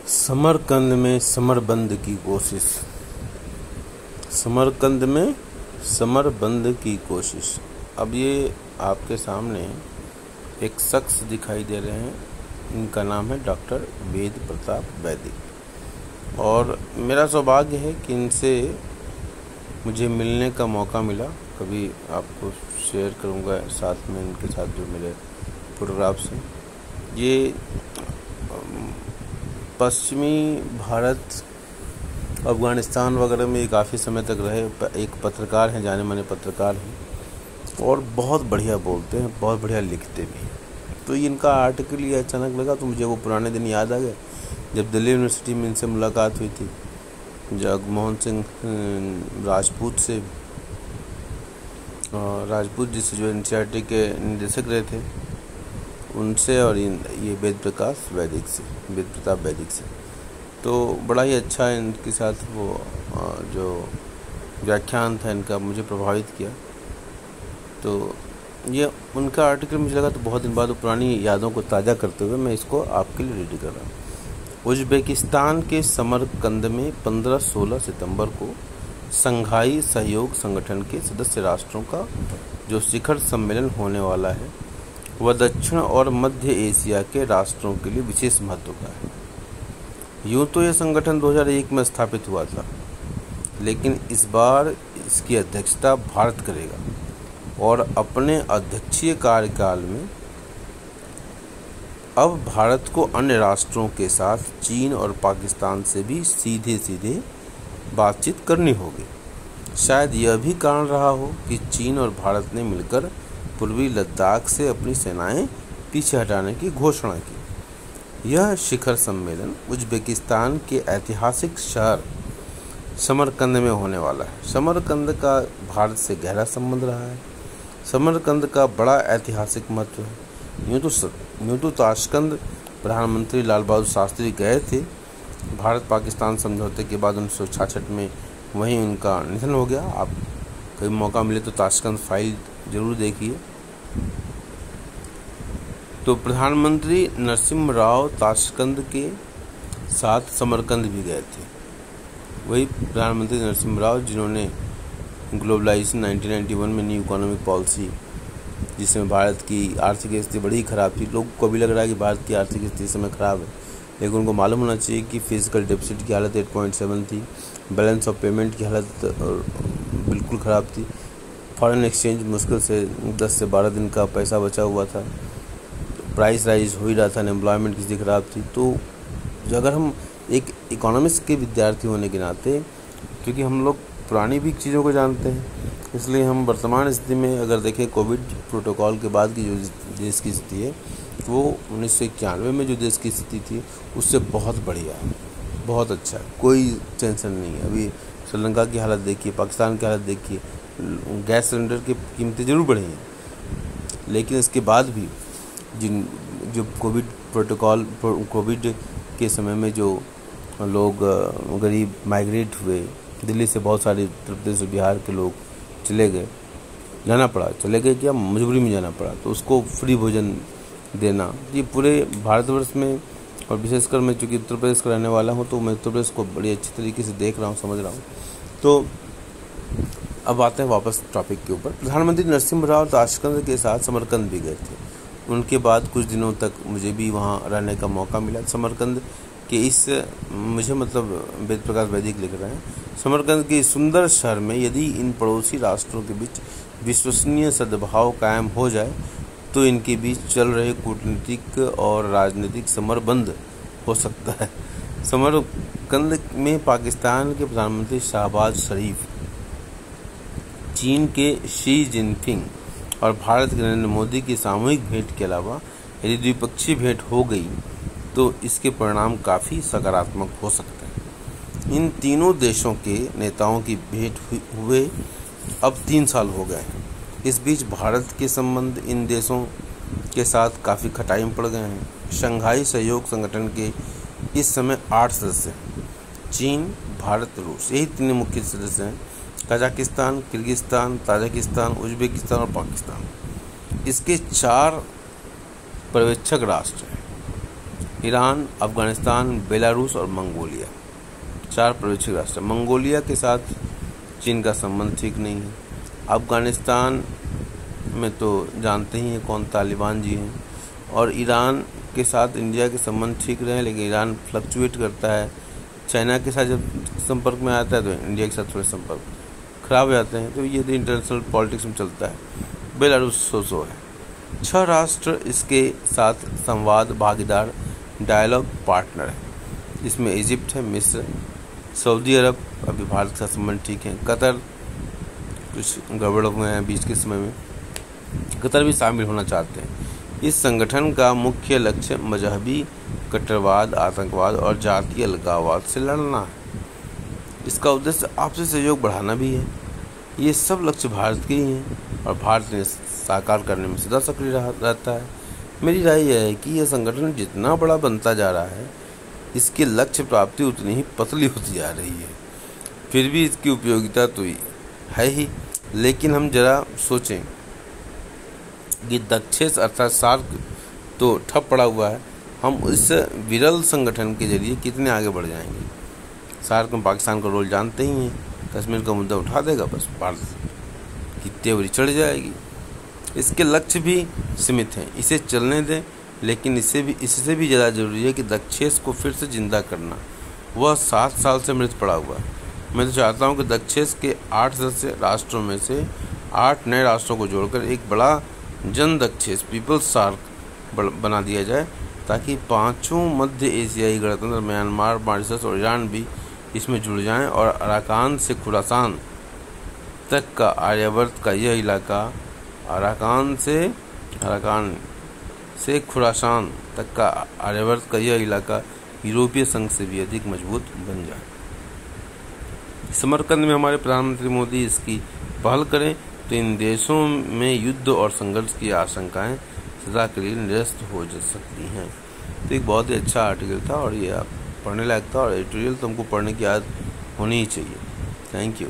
समरकंद में समरबंद की कोशिश। समरकंद में समरबंद की कोशिश। अब ये आपके सामने एक शख्स दिखाई दे रहे हैं, इनका नाम है डॉक्टर वेद प्रताप वैदिक, और मेरा सौभाग्य है कि इनसे मुझे मिलने का मौका मिला। कभी आपको शेयर करूँगा साथ में इनके साथ जो मेरे फोटोग्राफ्स हैं। ये पश्चिमी भारत, अफ़गानिस्तान वगैरह में काफ़ी समय तक रहे एक पत्रकार हैं, जाने माने पत्रकार हैं, और बहुत बढ़िया बोलते हैं, बहुत बढ़िया लिखते भी हैं। तो इनका आर्टिकल ये अचानक लगा तो मुझे वो पुराने दिन याद आ गए जब दिल्ली यूनिवर्सिटी में इनसे मुलाकात हुई थी, जगमोहन सिंह राजपूत से, राजपूत जी से जो एनसीईआरटी के निदेशक रहे थे उनसे, और ये वेद प्रताप वैदिक से। तो बड़ा ही अच्छा इनके साथ वो जो व्याख्यान था इनका मुझे प्रभावित किया। तो ये उनका आर्टिकल मुझे लगा तो बहुत दिन बाद पुरानी यादों को ताज़ा करते हुए मैं इसको आपके लिए रेडी कर रहा हूँ। उज़्बेकिस्तान के समरकंद में 15-16 सितंबर को शंघाई सहयोग संगठन के सदस्य राष्ट्रों का जो शिखर सम्मेलन होने वाला है वह दक्षिण और मध्य एशिया के राष्ट्रों के लिए विशेष महत्व का है। यूँ तो यह संगठन 2001 में स्थापित हुआ था, लेकिन इस बार इसकी अध्यक्षता भारत करेगा, और अपने अध्यक्षीय कार्यकाल में अब भारत को अन्य राष्ट्रों के साथ चीन और पाकिस्तान से भी सीधे बातचीत करनी होगी। शायद यह भी कारण रहा हो कि चीन और भारत ने मिलकर पूर्वी लद्दाख से अपनी सेनाएं पीछे हटाने की घोषणा की। यह शिखर सम्मेलन उज़्बेकिस्तान के ऐतिहासिक शहर समरकंद में होने वाला है। समरकंद का भारत से गहरा संबंध रहा है। समरकंद का बड़ा ऐतिहासिक महत्व है। यूँ तो ताशकंद प्रधानमंत्री लाल बहादुर शास्त्री गए थे। भारत पाकिस्तान समझौते के बाद 1966 में वहीं उनका निधन हो गया। आप कभी मौका मिले तो ताशकंद फाइल जरूर देखिए। तो प्रधानमंत्री नरसिम्हा राव ताशकंद के साथ समरकंद भी गए थे। वही प्रधानमंत्री नरसिम्हा राव जिन्होंने ग्लोबलाइजेशन 1991 में न्यू इकोनॉमिक पॉलिसी, जिसमें भारत की आर्थिक स्थिति बड़ी ख़राब थी। लोगों को भी लग रहा है कि भारत की आर्थिक स्थिति इस समय ख़राब है, लेकिन उनको मालूम होना चाहिए कि फिजिकल डेफिसिट की हालत 8.7 थी, बैलेंस ऑफ पेमेंट की हालत बिल्कुल ख़राब थी, फॉरेन एक्सचेंज मुश्किल से 10 से 12 दिन का पैसा बचा हुआ था, प्राइस राइज हो ही रहा था, एम्प्लॉयमेंट की स्थिति ख़राब थी। तो अगर हम एक इकोनॉमिक्स के विद्यार्थी होने के नाते, क्योंकि हम लोग पुरानी भी चीज़ों को जानते हैं, इसलिए हम वर्तमान स्थिति में अगर देखें कोविड प्रोटोकॉल के बाद की जो देश की स्थिति है वो 1991 में जो देश की स्थिति थी उससे बहुत बढ़िया है, बहुत अच्छा, कोई टेंशन नहीं है। अभी श्रीलंका की हालत देखिए, पाकिस्तान की हालत देखिए, गैस सिलेंडर की कीमतें ज़रूर बढ़ी हैं, लेकिन इसके बाद भी जो कोविड के समय में जो लोग गरीब माइग्रेट हुए, दिल्ली से बहुत सारे उत्तर प्रदेश और बिहार के लोग चले गए क्या मजबूरी में जाना पड़ा, तो उसको फ्री भोजन देना, ये पूरे भारतवर्ष में, और विशेषकर मैं चूँकि उत्तर प्रदेश का रहने वाला हूँ तो मैं उत्तर प्रदेश को बड़ी अच्छी तरीके से देख रहा हूँ, समझ रहा हूँ। तो अब आते हैं वापस टॉपिक के ऊपर। प्रधानमंत्री नरसिम्हा राव ताशकंद के साथ समरकंद भी गए थे। उनके बाद कुछ दिनों तक मुझे भी वहाँ रहने का मौका मिला। समरकंद के मुझे वेद प्रकाश वैदिक लिख रहे हैं, समरकंद के सुंदर शहर में यदि इन पड़ोसी राष्ट्रों के बीच विश्वसनीय सद्भाव कायम हो जाए तो इनके बीच चल रहे कूटनीतिक और राजनीतिक समरबंद हो सकता है। समरकंद में पाकिस्तान के प्रधानमंत्री शहबाज शरीफ, चीन के शी जिनपिंग और भारत के नरेंद्र मोदी की सामूहिक भेंट के अलावा यदि द्विपक्षीय भेंट हो गई तो इसके परिणाम काफ़ी सकारात्मक हो सकते हैं। इन तीनों देशों के नेताओं की भेंट हुए अब 3 साल हो गए हैं। इस बीच भारत के संबंध इन देशों के साथ काफ़ी खटाई में पड़ गए हैं। शंघाई सहयोग संगठन के इस समय 8 सदस्य हैं। चीन, भारत, रूस, यही 3 मुख्य सदस्य हैं। कजाकिस्तान, किर्गिस्तान, ताजिकिस्तान, उज़्बेकिस्तान और पाकिस्तान, इसके 4 पर्यवेक्षक राष्ट्र हैं। ईरान, अफगानिस्तान, बेलारूस और मंगोलिया 4 पर्यवेक्षक राष्ट्र। मंगोलिया के साथ चीन का संबंध ठीक नहीं है। अफगानिस्तान में तो जानते ही हैं कौन, तालिबान जी हैं। और ईरान के साथ इंडिया के संबंध ठीक रहे, लेकिन ईरान फ्लक्चुएट करता है। चाइना के साथ जब संपर्क में आता है तो इंडिया के साथ थोड़े संपर्क खराब हो जाते हैं। तो ये तो इंटरनेशनल पॉलिटिक्स में चलता है। बेलारूस सो है। 6 राष्ट्र इसके साथ संवाद भागीदार डायलॉग पार्टनर है। इसमें इजिप्ट है, मिस्र, सऊदी अरब, अभी भारत का संबंध ठीक है, कतर कुछ गड़बड़ हुए हैं बीच के समय में, कतर भी शामिल होना चाहते हैं। इस संगठन का मुख्य लक्ष्य मजहबी कट्टरवाद, आतंकवाद और जातीय अलगाववाद से लड़ना है। इसका उद्देश्य आपसी सहयोग बढ़ाना भी है। ये सब लक्ष्य भारत के ही हैं और भारत ने साकार करने में सदा सक्रिय रहता है। मेरी राय यह है कि यह संगठन जितना बड़ा बनता जा रहा है, इसकी लक्ष्य प्राप्ति उतनी ही पतली होती जा रही है। फिर भी इसकी उपयोगिता तो है ही, लेकिन हम जरा सोचें कि दक्षेस अर्थात सार्क तो ठप पड़ा हुआ है, हम इस विरल संगठन के जरिए कितने आगे बढ़ जाएंगे। सार्क में पाकिस्तान का रोल जानते ही हैं, कश्मीर का मुद्दा उठा देगा, बस भारत की तेवरी चढ़ जाएगी। इसके लक्ष्य भी सीमित हैं, इसे चलने दें, लेकिन इससे भी ज़्यादा जरूरी है कि दक्षेस को फिर से जिंदा करना। वह 7 साल से मृत पड़ा हुआ है। मैं तो चाहता हूँ कि दक्षेस के 8 सदस्य राष्ट्रों में से 8 नए राष्ट्रों को जोड़कर एक बड़ा जन दक्षेस पीपल्स सार्क बना दिया जाए, ताकि 5 मध्य एशियाई गणतंत्र म्यांमार, मॉरिशस और ईरान भी इसमें जुड़ जाएं और अराकान से खुरासान तक का आर्यावर्त का यह इलाका, अराकान से खुरासान तक का आर्यावर्त का यह इलाका यूरोपीय संघ से भी अधिक मजबूत बन जाए। समरकंद में हमारे प्रधानमंत्री मोदी इसकी पहल करें तो इन देशों में युद्ध और संघर्ष की आशंकाएं सदा के लिए निरस्त हो जा सकती हैं। तो एक बहुत ही अच्छा आर्टिकल था और ये आप पढ़ने लायक था, और एडिटोरियल तुमको पढ़ने की आदत होनी ही चाहिए। Thank you.